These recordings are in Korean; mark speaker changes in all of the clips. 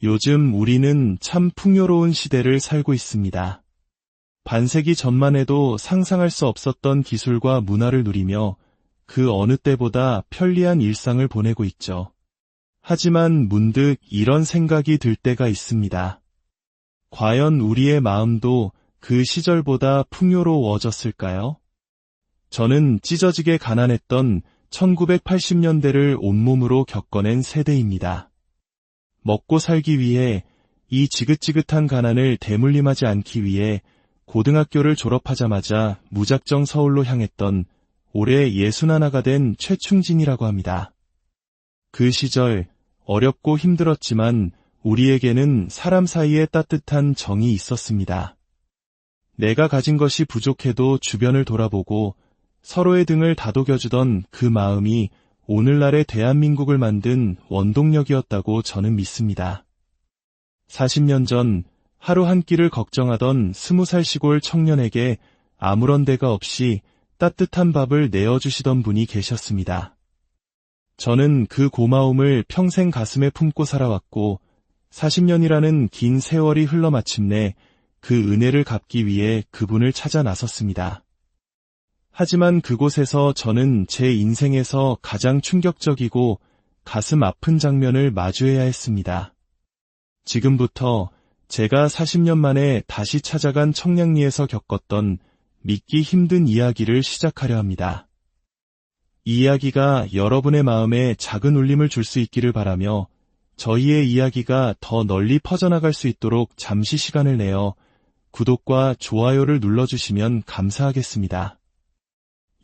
Speaker 1: 요즘 우리는 참 풍요로운 시대를 살고 있습니다. 반세기 전만 해도 상상할 수 없었던 기술과 문화를 누리며 그 어느 때보다 편리한 일상을 보내고 있죠. 하지만 문득 이런 생각이 들 때가 있습니다. 과연 우리의 마음도 그 시절보다 풍요로워졌을까요? 저는 찢어지게 가난했던 1980년대를 온몸으로 겪어낸 세대입니다. 먹고 살기 위해 이 지긋지긋한 가난을 대물림하지 않기 위해 고등학교를 졸업하자마자 무작정 서울로 향했던 올해 61가 된 최충진이라고 합니다. 그 시절 어렵고 힘들었지만 우리에게는 사람 사이에 따뜻한 정이 있었습니다. 내가 가진 것이 부족해도 주변을 돌아보고 서로의 등을 다독여주던 그 마음이 오늘날의 대한민국을 만든 원동력이었다고 저는 믿습니다. 40년 전 하루 한 끼를 걱정하던 20살 시골 청년에게 아무런 대가 없이 따뜻한 밥을 내어주시던 분이 계셨습니다. 저는 그 고마움을 평생 가슴에 품고 살아왔고 40년이라는 긴 세월이 흘러 마침내 그 은혜를 갚기 위해 그분을 찾아 나섰습니다. 하지만 그곳에서 저는 제 인생에서 가장 충격적이고 가슴 아픈 장면을 마주해야 했습니다. 지금부터 제가 40년 만에 다시 찾아간 청량리에서 겪었던 믿기 힘든 이야기를 시작하려 합니다. 이 이야기가 여러분의 마음에 작은 울림을 줄 수 있기를 바라며 저희의 이야기가 더 널리 퍼져나갈 수 있도록 잠시 시간을 내어 구독과 좋아요를 눌러주시면 감사하겠습니다.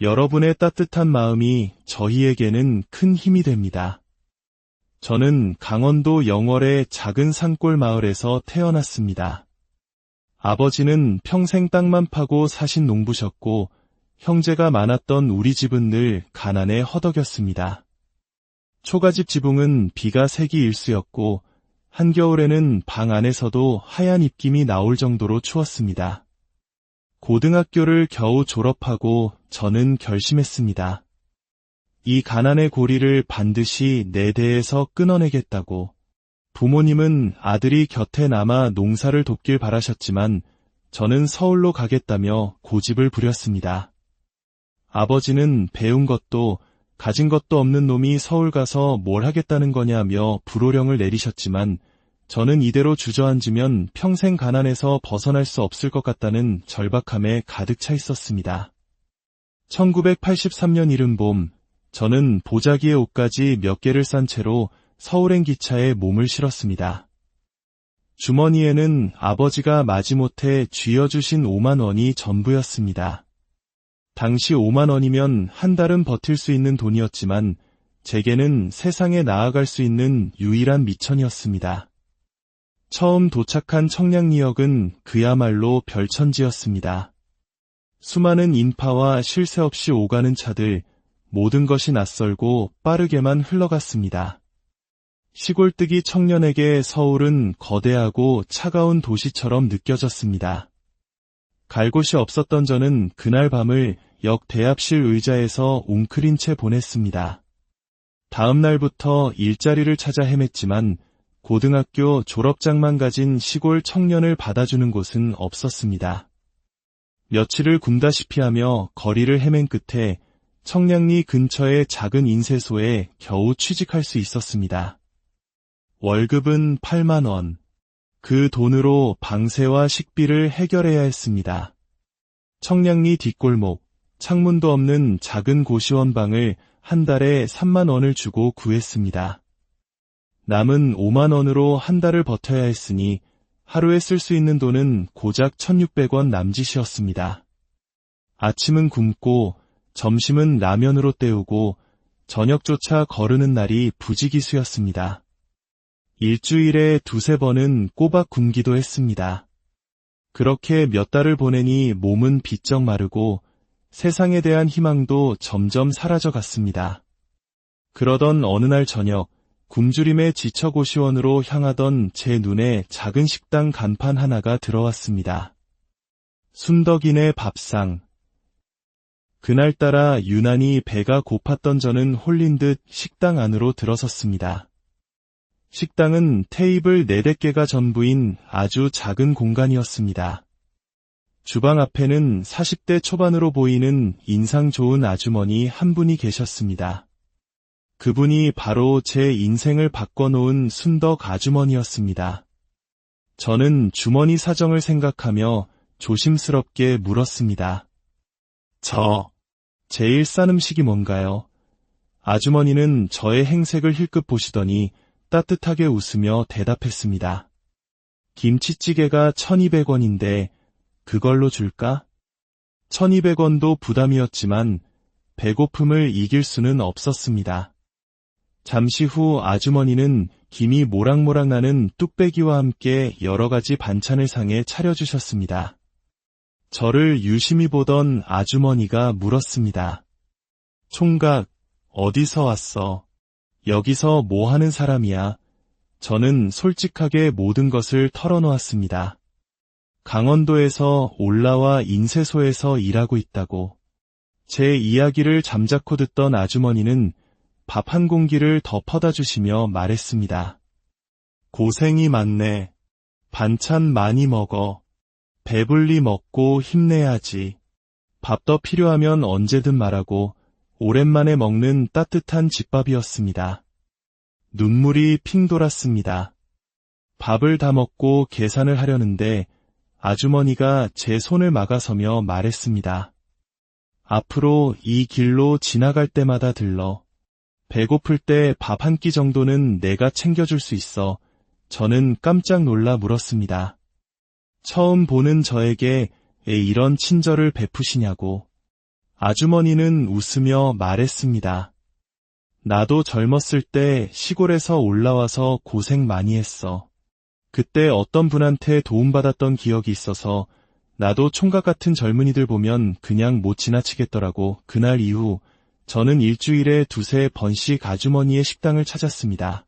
Speaker 1: 여러분의 따뜻한 마음이 저희에게는 큰 힘이 됩니다. 저는 강원도 영월의 작은 산골 마을에서 태어났습니다. 아버지는 평생 땅만 파고 사신 농부셨고 형제가 많았던 우리 집은 늘 가난에 허덕였습니다. 초가집 지붕은 비가 새기 일쑤였고 한겨울에는 방 안에서도 하얀 입김이 나올 정도로 추웠습니다. 고등학교를 겨우 졸업하고 저는 결심했습니다. 이 가난의 고리를 반드시 내 대에서 끊어내겠다고. 부모님은 아들이 곁에 남아 농사를 돕길 바라셨지만 저는 서울로 가겠다며 고집을 부렸습니다. 아버지는 배운 것도 가진 것도 없는 놈이 서울 가서 뭘 하겠다는 거냐며 불호령을 내리셨지만 저는 이대로 주저앉으면 평생 가난에서 벗어날 수 없을 것 같다는 절박함에 가득 차 있었습니다. 1983년 이른 봄, 저는 보자기의 옷가지 몇 개를 싼 채로 서울행 기차에 몸을 실었습니다. 주머니에는 아버지가 마지못해 쥐어주신 5만 원이 전부였습니다. 당시 5만 원이면 한 달은 버틸 수 있는 돈이었지만 제게는 세상에 나아갈 수 있는 유일한 미천이었습니다. 처음 도착한 청량리역은 그야말로 별천지였습니다. 수많은 인파와 쉴 새 없이 오가는 차들, 모든 것이 낯설고 빠르게만 흘러갔습니다. 시골뜨기 청년에게 서울은 거대하고 차가운 도시처럼 느껴졌습니다. 갈 곳이 없었던 저는 그날 밤을 역 대합실 의자에서 웅크린 채 보냈습니다. 다음 날부터 일자리를 찾아 헤맸지만 고등학교 졸업장만 가진 시골 청년을 받아주는 곳은 없었습니다. 며칠을 굶다시피 하며 거리를 헤맨 끝에 청량리 근처의 작은 인쇄소에 겨우 취직할 수 있었습니다. 월급은 8만 원. 그 돈으로 방세와 식비를 해결해야 했습니다. 청량리 뒷골목, 창문도 없는 작은 고시원방을 한 달에 3만 원을 주고 구했습니다. 남은 5만 원으로 한 달을 버텨야 했으니 하루에 쓸 수 있는 돈은 고작 1,600원 남짓이었습니다. 아침은 굶고 점심은 라면으로 때우고 저녁조차 거르는 날이 부지기수였습니다. 일주일에 2~3번은 꼬박 굶기도 했습니다. 그렇게 몇 달을 보내니 몸은 비쩍 마르고 세상에 대한 희망도 점점 사라져 갔습니다. 그러던 어느 날 저녁, 굶주림에 지쳐 고시원으로 향하던 제 눈에 작은 식당 간판 하나가 들어왔습니다. 순덕이네 밥상. 그날따라 유난히 배가 고팠던 저는 홀린 듯 식당 안으로 들어섰습니다. 식당은 테이블 4-5개가 전부인 아주 작은 공간이었습니다. 주방 앞에는 40대 초반으로 보이는 인상 좋은 아주머니 한 분이 계셨습니다. 그분이 바로 제 인생을 바꿔놓은 순덕 아주머니였습니다. 저는 주머니 사정을 생각하며 조심스럽게 물었습니다. 제일 싼 음식이 뭔가요? 아주머니는 저의 행색을 힐끗 보시더니 따뜻하게 웃으며 대답했습니다. 김치찌개가 1200원인데 그걸로 줄까? 1200원도 부담이었지만 배고픔을 이길 수는 없었습니다. 잠시 후 아주머니는 김이 모락모락 나는 뚝배기와 함께 여러 가지 반찬을 상에 차려주셨습니다. 저를 유심히 보던 아주머니가 물었습니다. 총각, 어디서 왔어? 여기서 뭐 하는 사람이야? 저는 솔직하게 모든 것을 털어놓았습니다. 강원도에서 올라와 인쇄소에서 일하고 있다고. 제 이야기를 잠자코 듣던 아주머니는 밥 한 공기를 더 퍼다 주시며 말했습니다. 고생이 많네. 반찬 많이 먹어. 배불리 먹고 힘내야지. 밥 더 필요하면 언제든 말하고 오랜만에 먹는 따뜻한 집밥이었습니다. 눈물이 핑 돌았습니다. 밥을 다 먹고 계산을 하려는데 아주머니가 제 손을 막아서며 말했습니다. 앞으로 이 길로 지나갈 때마다 들러. 배고플 때 밥 한 끼 정도는 내가 챙겨줄 수 있어. 저는 깜짝 놀라 물었습니다. 처음 보는 저에게 왜 이런 친절을 베푸시냐고. 아주머니는 웃으며 말했습니다. 나도 젊었을 때 시골에서 올라와서 고생 많이 했어. 그때 어떤 분한테 도움받았던 기억이 있어서 나도 총각 같은 젊은이들 보면 그냥 못 지나치겠더라고. 그날 이후 저는 일주일에 2-3번씩 아주머니의 식당을 찾았습니다.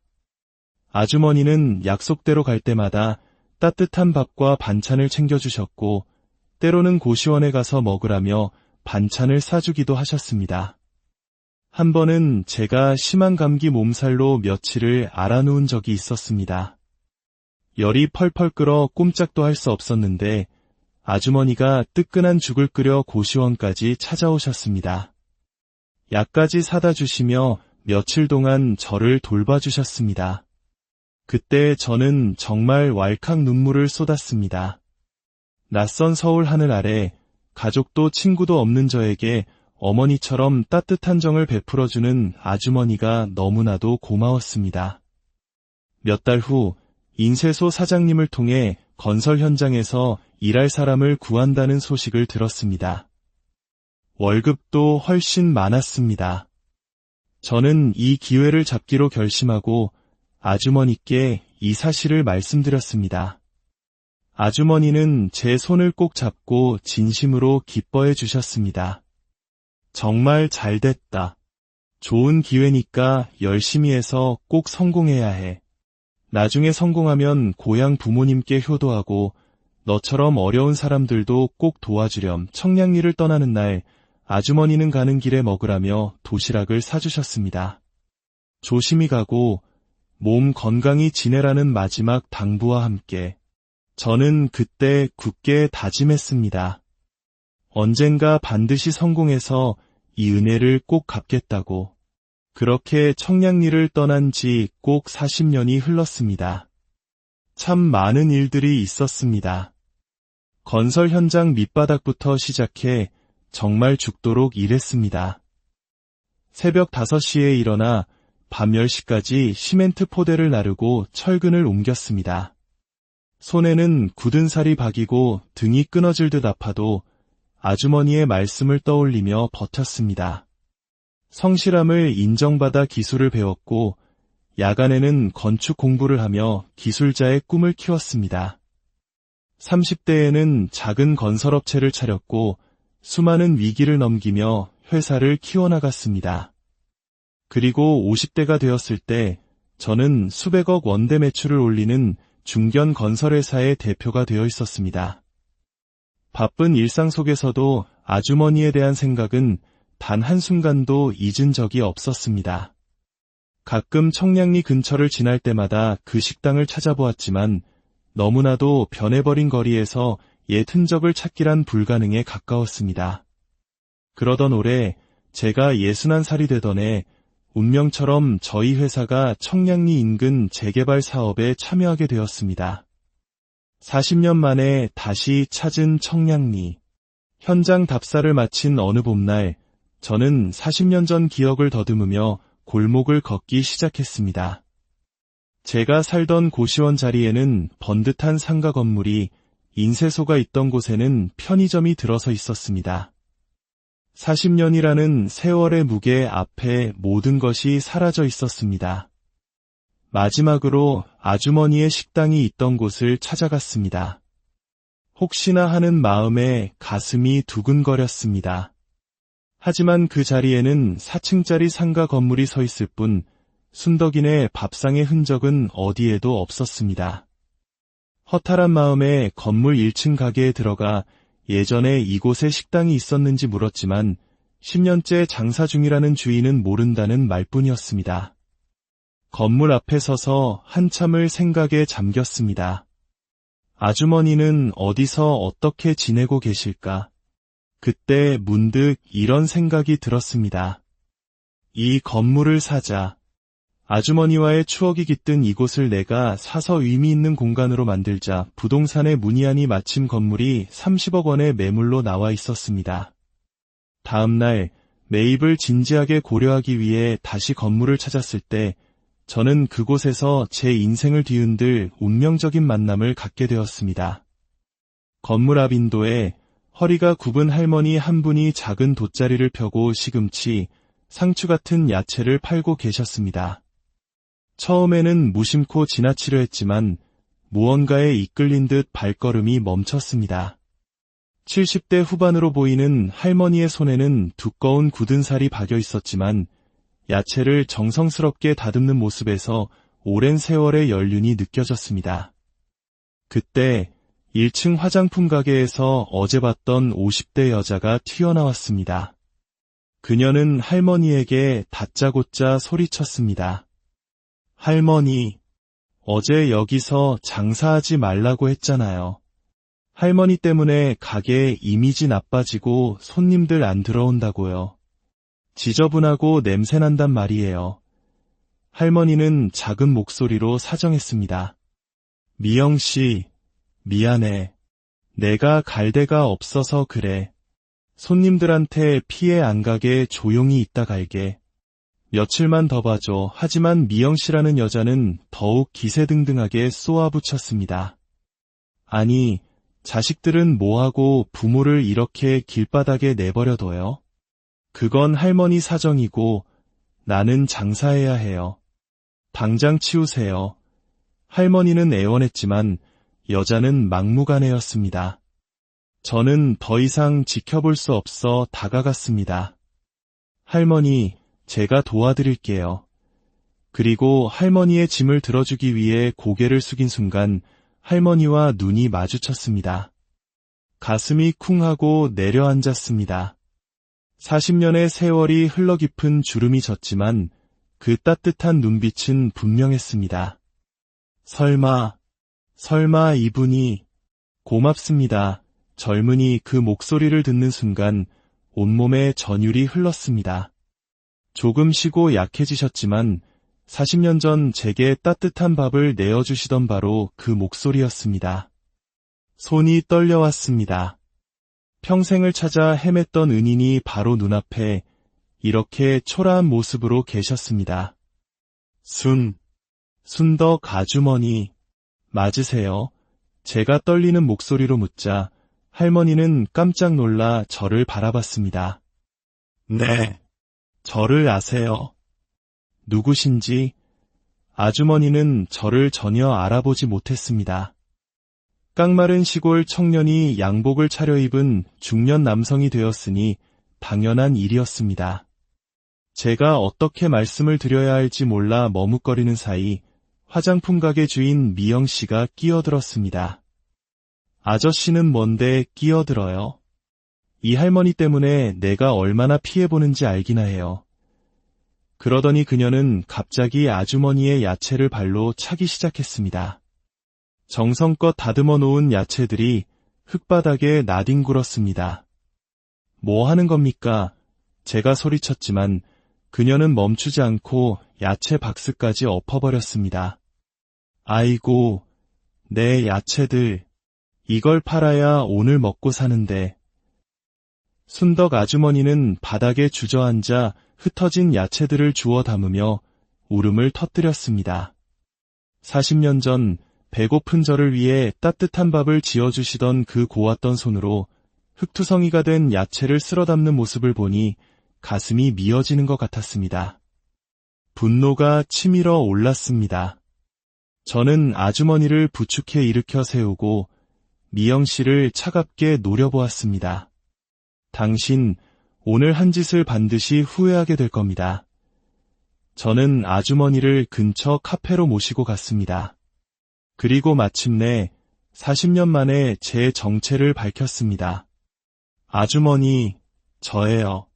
Speaker 1: 아주머니는 약속대로 갈 때마다 따뜻한 밥과 반찬을 챙겨주셨고 때로는 고시원에 가서 먹으라며 반찬을 싸주기도 하셨습니다. 한 번은 제가 심한 감기 몸살로 며칠을 앓아누운 적이 있었습니다. 열이 펄펄 끓어 꼼짝도 할 수 없었는데 아주머니가 뜨끈한 죽을 끓여 고시원까지 찾아오셨습니다. 약까지 사다 주시며 며칠 동안 저를 돌봐주셨습니다. 그때 저는 정말 왈칵 눈물을 쏟았습니다. 낯선 서울 하늘 아래 가족도 친구도 없는 저에게 어머니처럼 따뜻한 정을 베풀어주는 아주머니가 너무나도 고마웠습니다. 몇 달 후 인쇄소 사장님을 통해 건설 현장에서 일할 사람을 구한다는 소식을 들었습니다. 월급도 훨씬 많았습니다. 저는 이 기회를 잡기로 결심하고 아주머니께 이 사실을 말씀드렸습니다. 아주머니는 제 손을 꼭 잡고 진심으로 기뻐해 주셨습니다. 정말 잘 됐다. 좋은 기회니까 열심히 해서 꼭 성공해야 해. 나중에 성공하면 고향 부모님께 효도하고 너처럼 어려운 사람들도 꼭 도와주렴. 청량리를 떠나는 날 아주머니는 가는 길에 먹으라며 도시락을 사주셨습니다. 조심히 가고 몸 건강히 지내라는 마지막 당부와 함께 저는 그때 굳게 다짐했습니다. 언젠가 반드시 성공해서 이 은혜를 꼭 갚겠다고. 그렇게 청량리를 떠난 지 꼭 40년이 흘렀습니다. 참 많은 일들이 있었습니다. 건설 현장 밑바닥부터 시작해 정말 죽도록 일했습니다. 새벽 5시에 일어나 밤 10시까지 시멘트 포대를 나르고 철근을 옮겼습니다. 손에는 굳은 살이 박이고 등이 끊어질 듯 아파도 아주머니의 말씀을 떠올리며 버텼습니다. 성실함을 인정받아 기술을 배웠고 야간에는 건축 공부를 하며 기술자의 꿈을 키웠습니다. 30대에는 작은 건설업체를 차렸고 수많은 위기를 넘기며 회사를 키워나갔습니다. 그리고 50대가 되었을 때 저는 수백억 원대 매출을 올리는 중견 건설회사의 대표가 되어 있었습니다. 바쁜 일상 속에서도 아주머니에 대한 생각은 단 한순간도 잊은 적이 없었습니다. 가끔 청량리 근처를 지날 때마다 그 식당을 찾아보았지만 너무나도 변해버린 거리에서 옛 흔적을 찾기란 불가능에 가까웠습니다. 그러던 올해 제가 61살이 되던 해 운명처럼 저희 회사가 청량리 인근 재개발 사업에 참여하게 되었습니다. 40년 만에 다시 찾은 청량리. 현장 답사를 마친 어느 봄날, 저는 40년 전 기억을 더듬으며 골목을 걷기 시작했습니다. 제가 살던 고시원 자리에는 번듯한 상가 건물이, 인쇄소가 있던 곳에는 편의점이 들어서 있었습니다. 40년이라는 세월의 무게 앞에 모든 것이 사라져 있었습니다. 마지막으로 아주머니의 식당이 있던 곳을 찾아갔습니다. 혹시나 하는 마음에 가슴이 두근거렸습니다. 하지만 그 자리에는 4층짜리 상가 건물이 서 있을 뿐 순덕이네 밥상의 흔적은 어디에도 없었습니다. 허탈한 마음에 건물 1층 가게에 들어가 예전에 이곳에 식당이 있었는지 물었지만 10년째 장사 중이라는 주인은 모른다는 말뿐이었습니다. 건물 앞에 서서 한참을 생각에 잠겼습니다. 아주머니는 어디서 어떻게 지내고 계실까? 그때 문득 이런 생각이 들었습니다. 이 건물을 사자. 아주머니와의 추억이 깃든 이곳을 내가 사서 의미 있는 공간으로 만들자. 부동산에 문의하니 마침 건물이 30억 원의 매물로 나와 있었습니다. 다음 날 매입을 진지하게 고려하기 위해 다시 건물을 찾았을 때 저는 그곳에서 제 인생을 뒤흔들 운명적인 만남을 갖게 되었습니다. 건물 앞 인도에 허리가 굽은 할머니 한 분이 작은 돗자리를 펴고 시금치, 상추 같은 야채를 팔고 계셨습니다. 처음에는 무심코 지나치려 했지만 무언가에 이끌린 듯 발걸음이 멈췄습니다. 70대 후반으로 보이는 할머니의 손에는 두꺼운 굳은 살이 박여 있었지만 야채를 정성스럽게 다듬는 모습에서 오랜 세월의 연륜이 느껴졌습니다. 그때 1층 화장품 가게에서 어제 봤던 50대 여자가 튀어나왔습니다. 그녀는 할머니에게 다짜고짜 소리쳤습니다. 할머니, 어제 여기서 장사하지 말라고 했잖아요. 할머니 때문에 가게 이미지 나빠지고 손님들 안 들어온다고요. 지저분하고 냄새난단 말이에요. 할머니는 작은 목소리로 사정했습니다. 미영씨, 미안해. 내가 갈 데가 없어서 그래. 손님들한테 피해 안 가게 조용히 있다 갈게. 며칠만 더 봐줘. 하지만 미영씨라는 여자는 더욱 기세등등하게 쏘아붙였습니다. 아니, 자식들은 뭐하고 부모를 이렇게 길바닥에 내버려둬요? 그건 할머니 사정이고 나는 장사해야 해요. 당장 치우세요. 할머니는 애원했지만 여자는 막무가내였습니다. 저는 더 이상 지켜볼 수 없어 다가갔습니다. 할머니, 제가 도와드릴게요. 그리고 할머니의 짐을 들어주기 위해 고개를 숙인 순간 할머니와 눈이 마주쳤습니다. 가슴이 쿵 하고 내려앉았습니다. 40년의 세월이 흘러깊은 주름이 졌지만 그 따뜻한 눈빛은 분명했습니다. 설마 이분이... 고맙습니다. 젊은이 그 목소리를 듣는 순간 온몸에 전율이 흘렀습니다. 조금 쉬고 약해지셨지만 40년 전 제게 따뜻한 밥을 내어주시던 바로 그 목소리였습니다. 손이 떨려왔습니다. 평생을 찾아 헤맸던 은인이 바로 눈앞에 이렇게 초라한 모습으로 계셨습니다. 순덕 아주머니, 맞으세요? 제가 떨리는 목소리로 묻자 할머니는 깜짝 놀라 저를 바라봤습니다. 네, 저를 아세요? 누구신지? 아주머니는 저를 전혀 알아보지 못했습니다. 깡마른 시골 청년이 양복을 차려입은 중년 남성이 되었으니 당연한 일이었습니다. 제가 어떻게 말씀을 드려야 할지 몰라 머뭇거리는 사이 화장품 가게 주인 미영 씨가 끼어들었습니다. 아저씨는 뭔데 끼어들어요? 이 할머니 때문에 내가 얼마나 피해보는지 알기나 해요. 그러더니 그녀는 갑자기 아주머니의 야채를 발로 차기 시작했습니다. 정성껏 다듬어 놓은 야채들이 흙바닥에 나뒹굴었습니다. 뭐 하는 겁니까? 제가 소리쳤지만 그녀는 멈추지 않고 야채 박스까지 엎어버렸습니다. 아이고, 내 야채들. 이걸 팔아야 오늘 먹고 사는데. 순덕 아주머니는 바닥에 주저앉아 흩어진 야채들을 주워 담으며 울음을 터뜨렸습니다. 40년 전 배고픈 저를 위해 따뜻한 밥을 지어주시던 그 고왔던 손으로 흙투성이가 된 야채를 쓸어 담는 모습을 보니 가슴이 미어지는 것 같았습니다. 분노가 치밀어 올랐습니다. 저는 아주머니를 부축해 일으켜 세우고 미영 씨를 차갑게 노려보았습니다. 당신 오늘 한 짓을 반드시 후회하게 될 겁니다. 저는 아주머니를 근처 카페로 모시고 갔습니다. 그리고 마침내 40년 만에 제 정체를 밝혔습니다. 아주머니, 저예요.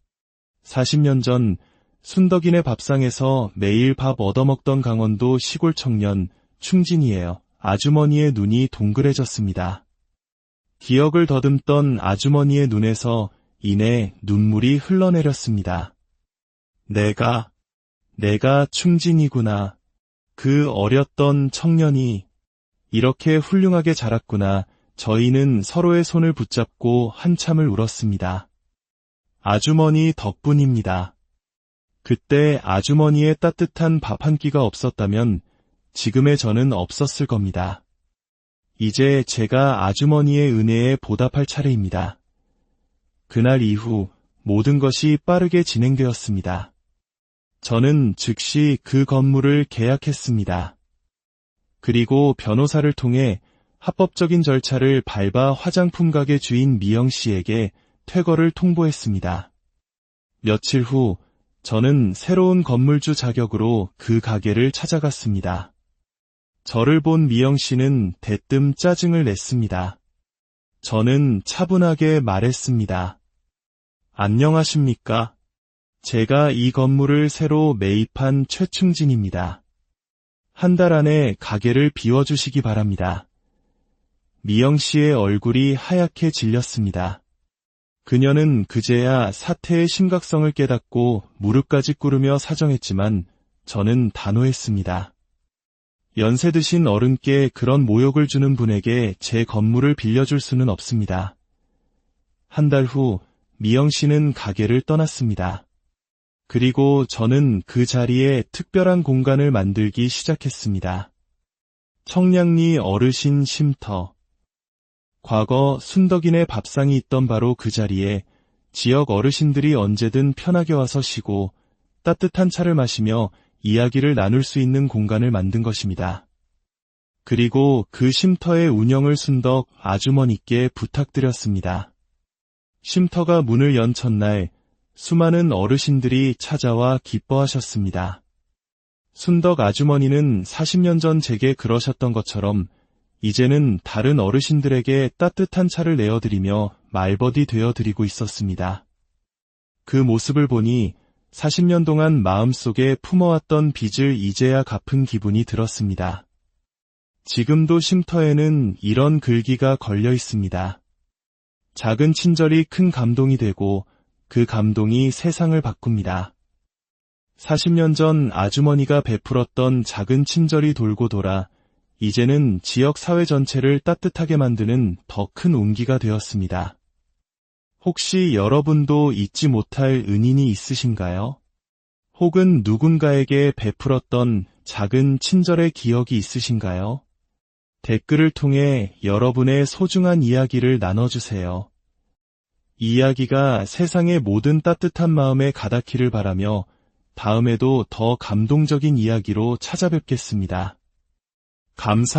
Speaker 1: 40년 전 순덕이네 밥상에서 매일 밥 얻어먹던 강원도 시골 청년 충진이에요. 아주머니의 눈이 동그래졌습니다. 기억을 더듬던 아주머니의 눈에서 이내 눈물이 흘러내렸습니다. 내가 충진이구나. 그 어렸던 청년이 이렇게 훌륭하게 자랐구나. 저희는 서로의 손을 붙잡고 한참을 울었습니다. 아주머니 덕분입니다. 그때 아주머니의 따뜻한 밥 한 끼가 없었다면 지금의 저는 없었을 겁니다. 이제 제가 아주머니의 은혜에 보답할 차례입니다. 그날 이후 모든 것이 빠르게 진행되었습니다. 저는 즉시 그 건물을 계약했습니다. 그리고 변호사를 통해 합법적인 절차를 밟아 화장품 가게 주인 미영 씨에게 퇴거를 통보했습니다. 며칠 후 저는 새로운 건물주 자격으로 그 가게를 찾아갔습니다. 저를 본 미영 씨는 대뜸 짜증을 냈습니다. 저는 차분하게 말했습니다. 안녕하십니까? 제가 이 건물을 새로 매입한 최충진입니다. 한 달 안에 가게를 비워주시기 바랍니다. 미영 씨의 얼굴이 하얗게 질렸습니다. 그녀는 그제야 사태의 심각성을 깨닫고 무릎까지 꿇으며 사정했지만 저는 단호했습니다. 연세 드신 어른께 그런 모욕을 주는 분에게 제 건물을 빌려줄 수는 없습니다. 한 달 후 미영 씨는 가게를 떠났습니다. 그리고 저는 그 자리에 특별한 공간을 만들기 시작했습니다. 청량리 어르신 쉼터. 과거 순덕이네 밥상이 있던 바로 그 자리에 지역 어르신들이 언제든 편하게 와서 쉬고 따뜻한 차를 마시며 이야기를 나눌 수 있는 공간을 만든 것입니다. 그리고 그 쉼터의 운영을 순덕 아주머니께 부탁드렸습니다. 쉼터가 문을 연 첫날 수많은 어르신들이 찾아와 기뻐하셨습니다. 순덕 아주머니는 40년 전 제게 그러셨던 것처럼 이제는 다른 어르신들에게 따뜻한 차를 내어드리며 말벗이 되어드리고 있었습니다. 그 모습을 보니 40년 동안 마음속에 품어왔던 빚을 이제야 갚은 기분이 들었습니다. 지금도 쉼터에는 이런 글귀가 걸려 있습니다. 작은 친절이 큰 감동이 되고 그 감동이 세상을 바꿉니다. 40년 전 아주머니가 베풀었던 작은 친절이 돌고 돌아 이제는 지역 사회 전체를 따뜻하게 만드는 더 큰 온기가 되었습니다. 혹시 여러분도 잊지 못할 은인이 있으신가요? 혹은 누군가에게 베풀었던 작은 친절의 기억이 있으신가요? 댓글을 통해 여러분의 소중한 이야기를 나눠주세요. 이 이야기가 세상의 모든 따뜻한 마음에 가닿기를 바라며 다음에도 더 감동적인 이야기로 찾아뵙겠습니다. 감사합니다.